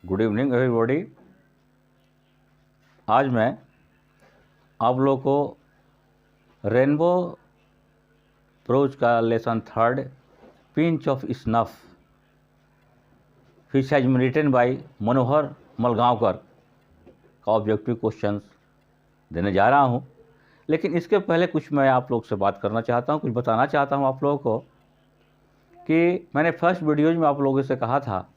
Good evening everybody. आज मैं आप लोगों को रेनबो प्रोज का lesson third pinch of snuff which has been written by Manohar Malgaonkar का ऑब्जेक्टिव क्वेश्चंस देने जा रहा हूं। लेकिन इसके पहले कुछ मैं आप लोग से बात करना चाहता हूं, कुछ बताना चाहता हूं आप लोगों को कि मैंने फर्स्ट वीडियोज में आप लोगों से कहा था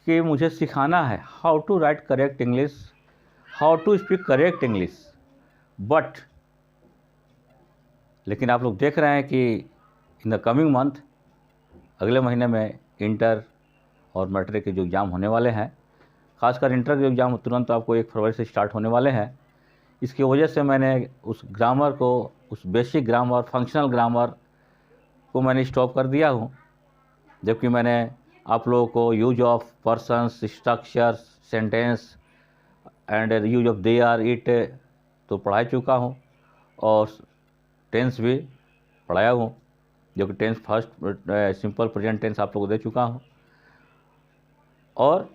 कि मुझे सिखाना है how to write correct English, how to speak correct English. But लेकिन आप लोग देख रहे हैं कि इन द कमिंग मंथ, अगले महीने में इंटर और मैट्रिक के जो एग्ज़ाम होने वाले हैं, खासकर इंटर के एग्ज़ाम तुरंत आपको 1 फरवरी से स्टार्ट होने वाले हैं। इसकी वजह से मैंने उस ग्रामर को, उस बेसिक ग्रामर, फंक्शनल ग्रामर को मैंने स्टॉप कर दिया हूँ। जबकि मैंने आप लोगों को use of persons, structures, sentence and use of they are, it तो पढ़ा चुका हूँ और टेंस भी पढ़ाया हूँ, जो कि tense first simple present tense आप लोगों को दे चुका हूँ। और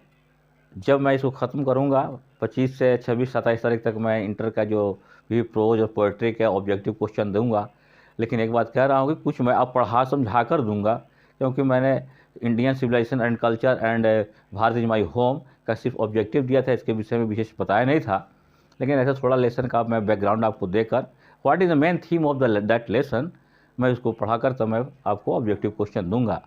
जब मैं इसको ख़त्म करूँगा 25 से 26-27 तारीख तक मैं इंटर का जो भी प्रोज और पोएट्री का ऑब्जेक्टिव क्वेश्चन दूंगा। लेकिन एक बात कह रहा हूँ कि कुछ मैं अब पढ़ा समझा कर दूंगा, क्योंकि मैंने Indian civilization and culture and Bharat is my home का सिर्फ ऑब्जेक्टिव दिया था, इसके विषय में विशेष बताया नहीं था। लेकिन ऐसा थोड़ा लेसन का मैं बैकग्राउंड आपको देकर what is the main theme of that lesson, मैं उसको पढ़ा कर तो मैं आपको ऑब्जेक्टिव क्वेश्चन दूंगा।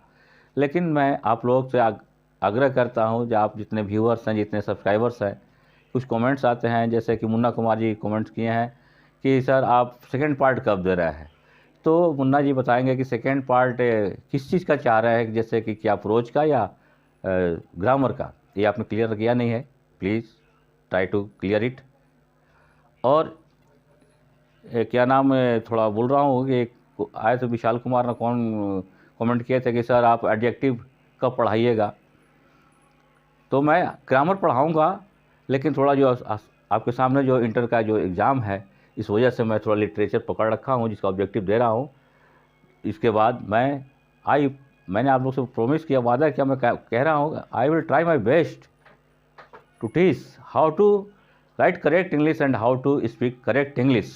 लेकिन मैं आप लोगों से आग्रह करता हूं, जो आप जितने व्यूअर्स हैं, जितने सब्सक्राइबर्स हैं, कुछ कमेंट्स आते हैं, जैसे कि मुन्ना कुमार जी कमेंट्स किए हैं कि सर आप सेकेंड पार्ट कब दे रहे हैं। तो मुन्ना जी बताएंगे कि सेकेंड पार्ट किस चीज़ का चाह रहे हैं, जैसे कि क्या प्रोज का या ग्रामर का, ये आपने क्लियर किया नहीं है। Please try to clear it. और क्या नाम थोड़ा बोल रहा हूँ कि आए तो विशाल कुमार ने कौन कमेंट किए थे कि सर आप एडजेक्टिव कब पढ़ाइएगा। तो मैं ग्रामर पढ़ाऊँगा, लेकिन थोड़ा जो आपके सामने जो इंटर का जो एग्ज़ाम है, इस वजह से मैं थोड़ा लिटरेचर पकड़ रखा हूँ, जिसका ऑब्जेक्टिव दे रहा हूँ। इसके बाद मैंने आप लोग से प्रॉमिस किया, वादा किया, मैं कह रहा हूँ I will try my best to teach how to write correct English and how to speak correct English.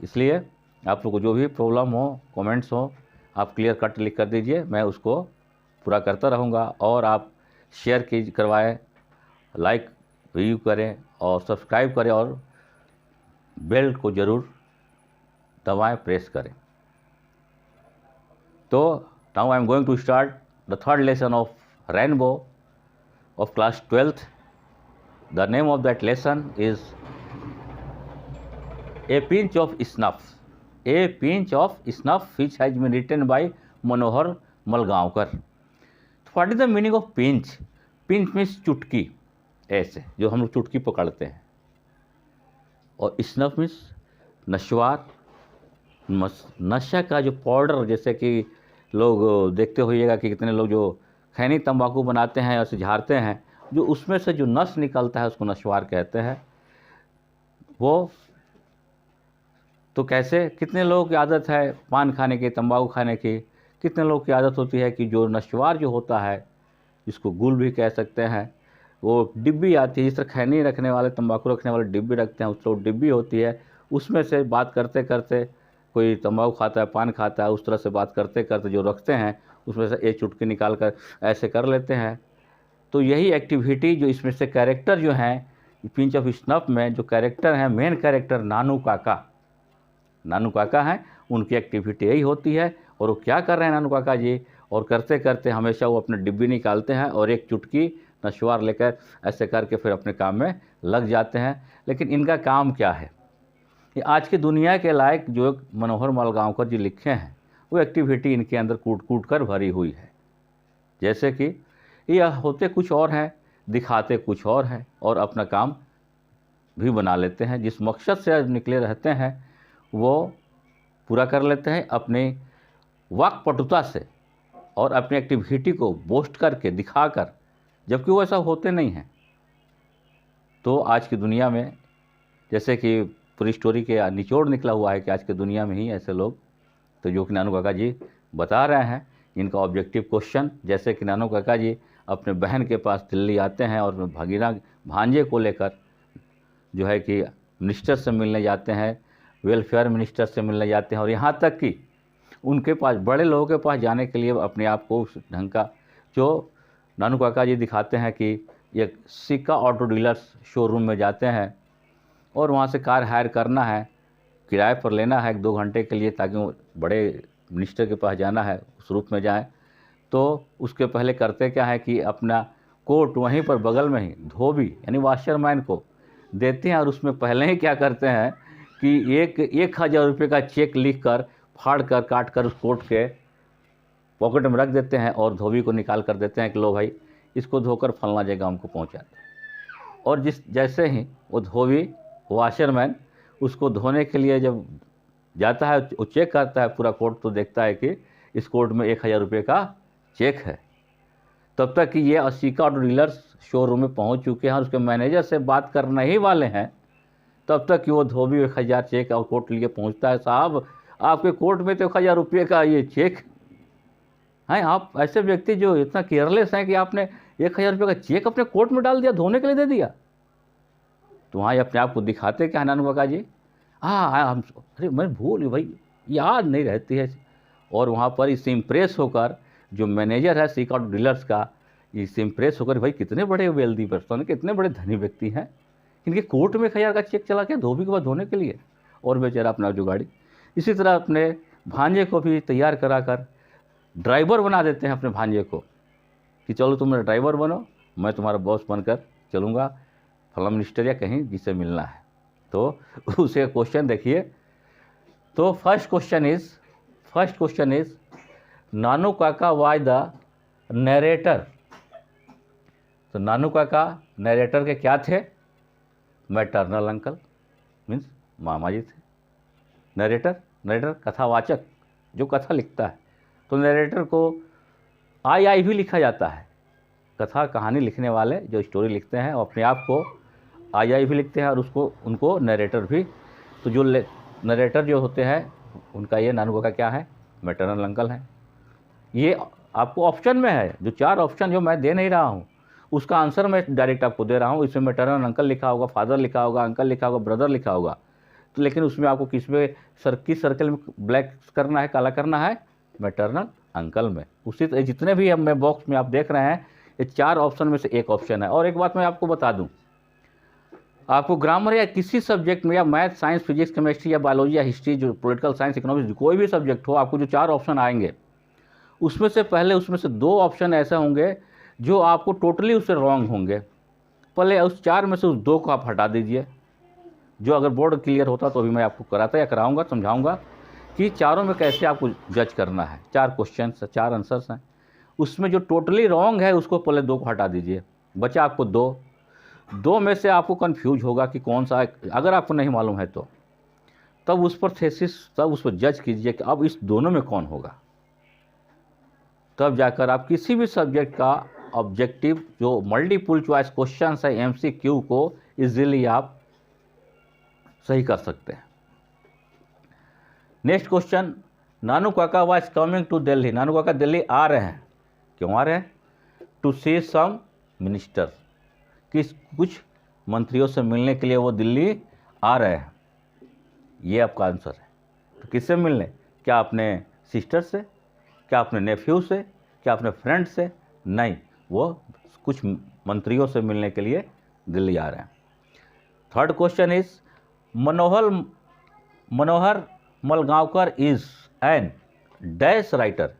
इसलिए आप लोग को जो भी प्रॉब्लम हो, कमेंट्स हो, आप क्लियर कट लिख कर दीजिए, मैं उसको पूरा करता रहूँगा। और आप शेयर करवाएं, लाइक व्यू करें और सब्सक्राइब करें और बेल को ज़रूर दबाएं, प्रेस करें। तो now I am going to start the third lesson of Rainbow of class 12th. The name of that lesson is A Pinch of Snuff. A Pinch of Snuff, which has been written by Manohar Malgaonkar. What is the meaning of pinch? Pinch means चुटकी, ऐसे जो हम लोग चुटकी पकड़ते हैं, और snuff means नशवार, नशा का जो पाउडर, जैसे कि लोग देखते होइएगा कि कितने लोग जो खैनी तंबाकू बनाते हैं और उसे झाड़ते हैं, जो उसमें से जो नस निकलता है उसको नशवार कहते हैं। वो तो कैसे, कितने लोगों की आदत है पान खाने की, तंबाकू खाने की, कितने लोगों की आदत होती है कि जो नशवार जो होता है, जिसको गुल भी कह सकते हैं, वो डिब्बी आती है, जिस तरह खैनी रखने वाले, तंबाकू रखने वाले डिब्बी रखते हैं, उस तरह डिब्बी होती है, उसमें से बात करते करते, कोई तंबाकू खाता है, पान खाता है, उस तरह से बात करते करते जो रखते हैं, उसमें से एक चुटकी निकाल कर ऐसे कर लेते हैं। तो यही एक्टिविटी जो इसमें से कैरेक्टर जो हैं, पिंच ऑफ स्नफ में जो कैरेक्टर हैं, मेन कैरेक्टर नानू काका हैं, उनकी एक्टिविटी यही होती है। और वो क्या कर रहे हैं नानू काका जी, और करते करते हमेशा वो अपने डिब्बी निकालते हैं और एक चुटकी नशवार लेकर ऐसे करके फिर अपने काम में लग जाते हैं। लेकिन इनका काम क्या है, ये आज की दुनिया के लायक जो मनोहर मलगांवकर जी लिखे हैं, वो एक्टिविटी इनके अंदर कूट कूट कर भरी हुई है। जैसे कि ये होते कुछ और हैं, दिखाते कुछ और हैं, और अपना काम भी बना लेते हैं। जिस मकसद से निकले रहते हैं वो पूरा कर लेते हैं अपनी वाक्पटुता से और अपनी एक्टिविटी को बोस्ट करके, दिखाकर, जबकि वो ऐसा होते नहीं हैं। तो आज की दुनिया में, जैसे कि पूरी स्टोरी के निचोड़ निकला हुआ है कि आज की दुनिया में ही ऐसे लोग, तो जो कि नानू काका जी बता रहे हैं, इनका ऑब्जेक्टिव क्वेश्चन, जैसे कि नानू काका जी अपने बहन के पास दिल्ली आते हैं और भगीना भांजे को लेकर जो है कि मिनिस्टर से मिलने जाते हैं, वेलफेयर मिनिस्टर से मिलने जाते हैं, और यहाँ तक कि उनके पास, बड़े लोगों के पास जाने के लिए अपने आप को उस ढंग का, जो नानू काका जी दिखाते हैं कि एक सिक्का ऑटो डीलर्स शोरूम में जाते हैं और वहाँ से कार हायर करना है, किराए पर लेना है 1-2 घंटे के लिए, ताकि वो बड़े मिनिस्टर के पास जाना है, उस रूप में जाएं। तो उसके पहले करते क्या है कि अपना कोट वहीं पर बगल में ही धोबी यानी वाशरमैन को देते हैं, और उसमें पहले ही क्या करते हैं कि 1,000 रुपये का चेक लिख कर, फाड़ कर, काट कर उस कोट के पॉकेट में रख देते हैं और धोबी को निकाल कर देते हैं कि लो भाई, इसको धोकर फलना जगह हमको पहुँचा दो। और जैसे ही वो धोबी वाशरमैन उसको धोने के लिए जब जाता है, वो चेक करता है पूरा कोट, तो देखता है कि इस कोट में 1,000 रुपये का चेक है। तब तक कि ये सिक्का ऑटो डीलर्स शोरूम में पहुंच चुके हैं और उसके मैनेजर से बात करने ही वाले हैं, तब तक कि वो धोबी 1,000 चेक और कोट लिए पहुंचता है। साहब, आपके कोट में तो 1,000 रुपये का ये चेक है। आप ऐसे व्यक्ति जो इतना केयरलेस हैं कि आपने 1,000 रुपये का चेक अपने कोट में डाल दिया, धोने के लिए दे दिया। तो वहाँ अपने आप को दिखाते क्या नानू काका जी, हम, अरे मैं भूल भाई, याद नहीं रहती है। और वहाँ पर इससे इम्प्रेस होकर जो मैनेजर है सिक्का ऑटो डीलर्स का, इससे इम्प्रेस होकर, भाई कितने बड़े वेल्दी पर्सन, कितने बड़े धनी व्यक्ति हैं, इनके कोर्ट में 1,000 का चेक चला के धोबी के बाद धोने के लिए, और बेचारा अपना जुगाड़ी। इसी तरह अपने भांजे को भी तैयार करा कर ड्राइवर बना देते हैं अपने भांजे को कि चलो तुम मेरा ड्राइवर बनो, मैं तुम्हारा बॉस बनकर चलूँगा फला मिनिस्टर या कहीं जिससे मिलना है। तो उसे क्वेश्चन देखिए। तो फर्स्ट क्वेश्चन इज नानू काका वाज द नरेटर। तो नानू काका नरेटर के क्या थे? मैटरनल अंकल, मीन्स मामा जी थे। नरेटर कथावाचक, जो कथा लिखता है। तो नरेटर को आई भी लिखा जाता है। कथा कहानी लिखने वाले जो स्टोरी लिखते हैं वो अपने आप को आई भी लिखते हैं और उनको नरेटर भी। तो जो नरेटर जो होते हैं उनका ये नानू काका क्या है? मैटरनल अंकल हैं। ये आपको ऑप्शन में है, जो 4 ऑप्शन जो मैं दे नहीं रहा हूँ उसका आंसर मैं डायरेक्ट आपको दे रहा हूँ। इसमें मैटरनल अंकल लिखा होगा, फादर लिखा होगा, अंकल लिखा होगा, ब्रदर लिखा होगा। तो लेकिन उसमें आपको किस सर्कल में ब्लैक करना है, काला करना है? मैटरनल अंकल में। उसी तरह जितने भी अब मैं बॉक्स में आप देख रहे हैं, ये 4 ऑप्शन में से एक ऑप्शन है। और एक बात मैं आपको बता दूं, आपको ग्रामर या किसी सब्जेक्ट में, या मैथ, साइंस, फिजिक्स, केमिस्ट्री या बायोलॉजी या हिस्ट्री, जो पॉलिटिकल साइंस, इकोनॉमिक्स, कोई भी सब्जेक्ट हो, आपको जो 4 ऑप्शन आएंगे उसमें से पहले उसमें से 2 ऑप्शन ऐसे होंगे जो आपको टोटली उससे रॉन्ग होंगे। पहले उस 4 में से उस 2 को आप हटा दीजिए। जो अगर बोर्ड क्लियर होता तो अभी मैं आपको कराता या कराऊंगा, समझाऊंगा कि चारों में कैसे आपको जज करना है। 4 क्वेश्चन, 4 आंसर्स हैं, उसमें जो टोटली रॉन्ग है उसको पहले 2 को हटा दीजिए, बचा आपको 2 में से आपको कन्फ्यूज होगा कि कौन सा, अगर आपको नहीं मालूम है तो तब उस पर थेसिस, तब उस पर जज कीजिए कि अब इस दोनों में कौन होगा। तब जाकर आप किसी भी सब्जेक्ट का ऑब्जेक्टिव जो मल्टीपल चॉइस क्वेश्चन है, MCQ को इजीली आप सही कर सकते हैं। नेक्स्ट क्वेश्चन, नानू काका वाज कमिंग टू दिल्ली। नानू काका दिल्ली आ रहे हैं। क्यों आ रहे हैं? टू सी सम मिनिस्टर, कुछ मंत्रियों से मिलने के लिए वो दिल्ली आ रहे हैं। ये आपका आंसर है। तो किससे मिलने? क्या अपने सिस्टर से, क्या अपने नेफ्यू से, क्या अपने फ्रेंड से? नहीं, वो कुछ मंत्रियों से मिलने के लिए दिल्ली आ रहे हैं। Third question is Manohar Malgaonkar is an dash writer.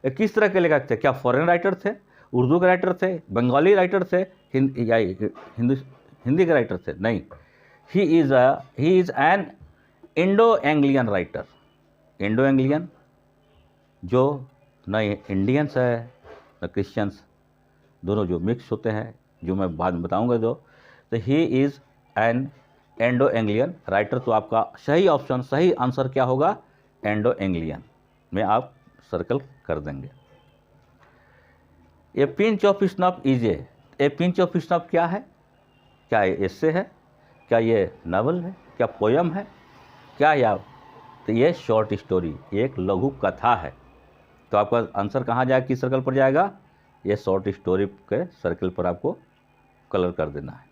किस तरह के लेखक थे? क्या फॉरेन राइटर थे, उर्दू के राइटर थे, बंगाली राइटर थे, हिंदी के राइटर थे? नहीं, he is an Indo Anglian writer. Indo Anglian, जो न इंडियंस है न क्रिश्चियंस, दोनों जो मिक्स होते हैं, जो मैं बाद में बताऊंगा। तो he is an endo Anglian writer. तो आपका सही ऑप्शन, सही आंसर क्या होगा? एंडो एंग्लियन में आप सर्कल कर देंगे। ए pinch of snuff is a pinch of snuff क्या है? क्या ये एस्से है? क्या ये नावल है? क्या पोयम है? क्या या तो ये शॉर्ट स्टोरी, एक लघु कथा है। तो आपका आंसर कहाँ जाएगा, किस सर्कल पर जाएगा? ये शॉर्ट स्टोरी के सर्कल पर आपको कलर कर देना है।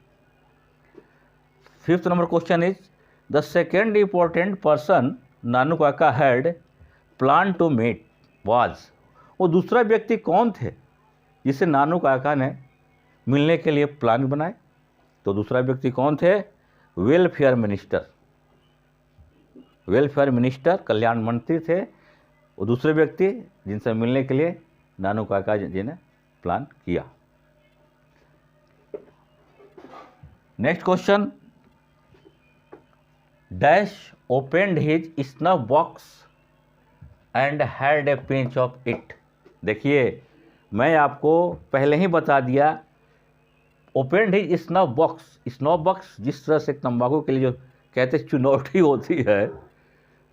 5th number question is the second important person Nanu Kaka had plan to meet was. वो दूसरा व्यक्ति कौन थे जिसे नानू काका ने मिलने के लिए प्लान बनाए? तो दूसरा व्यक्ति कौन थे? Welfare minister. वेलफेयर मिनिस्टर, कल्याण मंत्री थे वो दूसरे व्यक्ति जिनसे मिलने के लिए नानू काका जी ने प्लान किया। Next question, dash opened his snuff box and had a pinch of it. देखिए मैं आपको पहले ही बता दिया, opened his snuff box. Snuff box जिस तरह से तंबाकू के लिए जो कहते चुनौती होती है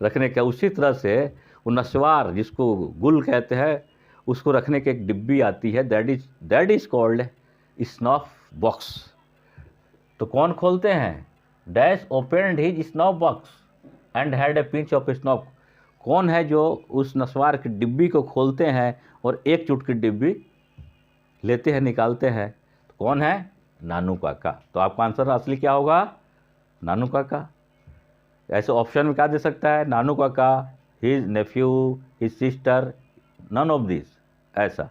रखने का, उसी तरह से वो नस्वार जिसको गुल कहते हैं उसको रखने की एक डिब्बी आती है, that is called snuff box. तो कौन खोलते हैं? Dash opened his snuff box and had a pinch of snuff. कौन है जो उस नस्वार की डिब्बी को खोलते हैं और एक चुटकी डिब्बी लेते हैं, निकालते हैं? तो कौन है? नानू काका। तो आपका आंसर असली क्या होगा? नानू काका। ऐसे ऑप्शन में क्या दे सकता है? Nanu Kaka, his nephew, his sister, none of this, ऐसा।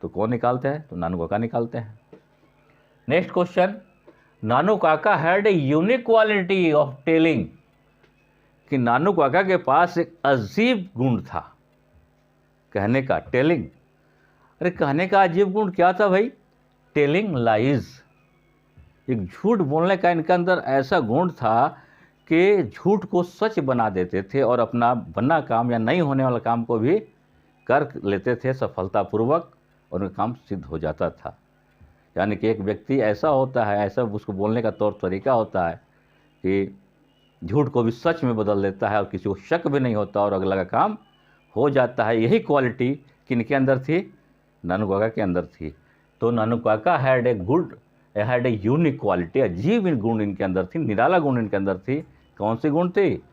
तो कौन निकालते हैं? तो नानू काका निकालते हैं। Next question, Nanu Kaka had a unique quality of telling. कि नानू काका के पास एक अजीब गुण था कहने का, टेलिंग। अरे कहने का अजीब गुण क्या था भाई? Telling lies. एक झूठ बोलने का इनके अंदर ऐसा गुण था कि झूठ को सच बना देते थे और अपना बना काम या नहीं होने वाला काम को भी कर लेते थे सफलतापूर्वक और उनका काम सिद्ध हो जाता था। यानी कि एक व्यक्ति ऐसा होता है, ऐसा उसको बोलने का तौर तरीका होता है कि झूठ को भी सच में बदल देता है और किसी को शक भी नहीं होता और अगला का काम हो जाता है। यही क्वालिटी किनके अंदर थी? नानू काका के अंदर थी। तो नानू Kaka had a unique quality, अजीब गुण इनके अंदर थी, निराला गुण इनके अंदर थी। कौन सी गुण थी?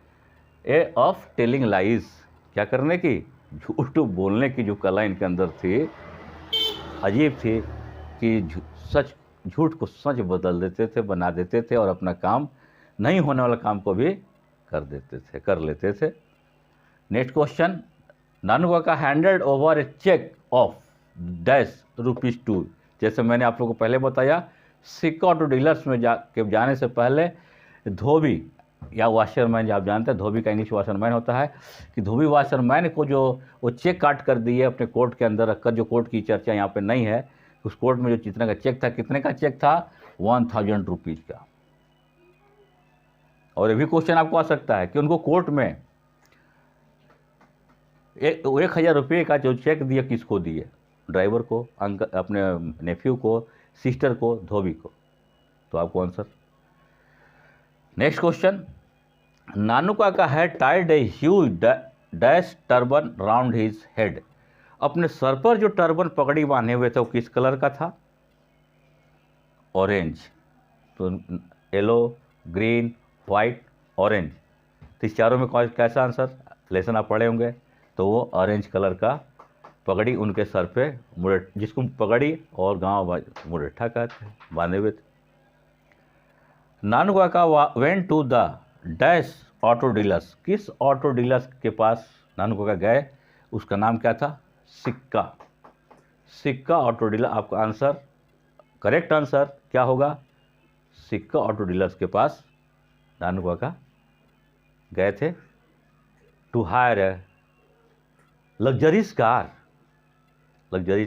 ए ऑफ टेलिंग लाइज। क्या करने की? झूठ बोलने की जो कला इनके अंदर थी, अजीब थी कि झूठ को सच बदल देते थे, बना देते थे और अपना काम नहीं होने वाला काम को भी कर लेते थे। Next question, Nanu Kaka handed over a cheque of dash ₹2। जैसे मैंने आप लोगों को पहले बताया, सिक्का ऑटो डीलर्स में जाने से पहले धोबी या वाशरमैन, जो आप जानते हैं धोबी का इंग्लिश वाशरमैन होता है, कि धोबी वाशरमैन को जो वो चेक काट कर दिए अपने कोट के अंदर रखकर, जो कोट की चर्चा यहाँ पे नहीं है, उस कोट में जो जितने का चेक था, कितने का चेक था? ₹1000 का। और ये भी क्वेश्चन आपको आ सकता है कि उनको कोर्ट में 1000 रुपये का जो चेक दिया किसको दिए? ड्राइवर को, अंकल, अपने नेफ्यू को, सिस्टर को, धोबी को। तो आपको answer. Next question, Nanu Kaka had tied a huge dash turban round his head. अपने सर पर जो टर्बन पगड़ी बांधे हुए थे वो किस कलर का था? ऑरेंज। तो येलो, ग्रीन, वाइट, ऑरेंज। तो इस चारों में कैसा आंसर? लेसन आप पढ़े होंगे। तो वो ऑरेंज कलर का पगड़ी उनके सर पे जिसको पगड़ी और गांव मुरेठा कहते हैं, बांधे हुए थे। Nanu Kaka went to the dash auto dealers. किस ऑटो डीलर्स के पास नानू काका गए? उसका नाम क्या था? सिक्का ऑटो डीलर। आपका आंसर, करेक्ट आंसर क्या होगा? सिक्का ऑटो डीलर्स के पास नानू काका गए थे to hire a luxuries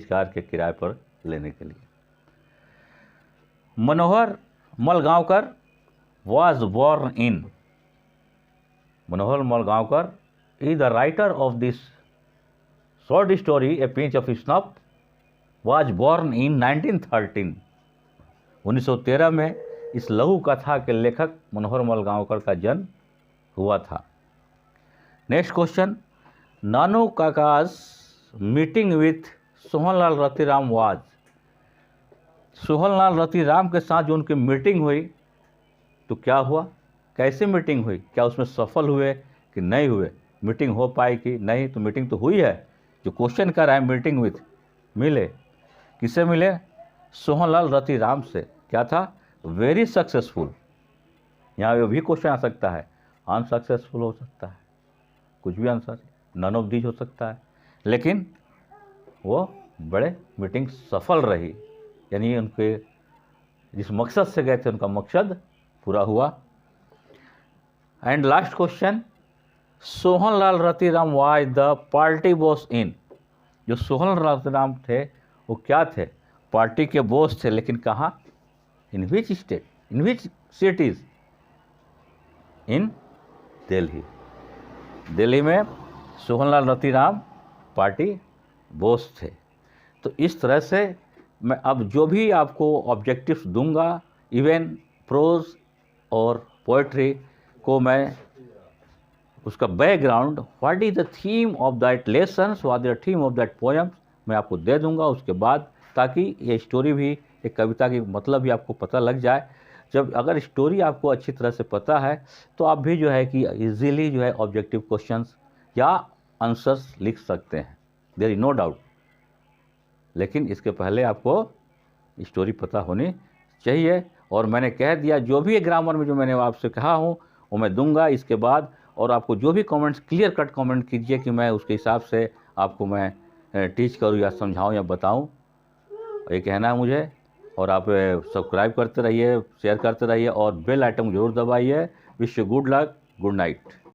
car के किराए पर लेने के लिए। मनोहर मलगांवकर was born in। Manohar मलगांवकर is the writer of this short story A Pinch of Snuff was born in 1913। 1913 में इस लघु कथा के लेखक मनोहर मलगांवकर का जन्म हुआ था। Next question, Nanu Kaka's meeting with Sohanlal Ratiram was. Sohanlal Ratiram के साथ जो उनकी मीटिंग हुई तो क्या हुआ? कैसे मीटिंग हुई? क्या उसमें सफल हुए कि नहीं हुए? मीटिंग हो पाई कि नहीं? तो मीटिंग तो हुई है। जो क्वेश्चन कर रहा है मीटिंग विथ, मिले। किससे मिले? सोहनलाल रतिराम से। क्या था? Very successful. यहाँ ये भी क्वेश्चन आ सकता है, अनसक्सेसफुल हो सकता है, कुछ भी आंसर, नन ऑफ दीज हो सकता है, लेकिन वो बड़े मीटिंग सफल रही, यानी उनके जिस मकसद से गए थे उनका मकसद पूरा हुआ। And last question, Sohanlal Ratiram was the party boss इन। जो सोहनलाल रतिराम थे वो क्या थे? पार्टी के बॉस थे, लेकिन कहाँ? In which state, in which cities? In Delhi. Delhi में सोहनलाल रतिराम पार्टी बॉस थे। तो इस तरह से मैं अब जो भी आपको ऑब्जेक्टिव्स दूंगा, इवन प्रोज और पोएट्री को, मैं उसका background, what is the theme of that lessons, what is the theme of that poems, मैं आपको दे दूंगा उसके बाद, ताकि ये स्टोरी भी, एक कविता की मतलब भी आपको पता लग जाए। जब अगर स्टोरी आपको अच्छी तरह से पता है तो आप भी जो है कि इजीली जो है ऑब्जेक्टिव क्वेश्चंस या आंसर्स लिख सकते हैं, देयर इज नो डाउट। लेकिन इसके पहले आपको स्टोरी पता होनी चाहिए। और मैंने कह दिया, जो भी ग्रामर में जो मैंने आपसे कहा हूँ वो मैं दूंगा इसके बाद। और आपको जो भी कमेंट्स, क्लियर कट कमेंट कीजिए कि मैं उसके हिसाब से आपको मैं टीच करूँ या समझाऊँ या बताऊँ, ये कहना है मुझे। और आप सब्सक्राइब करते रहिए, शेयर करते रहिए और बेल आइटम जरूर दबाइए। Wish you good luck, good night.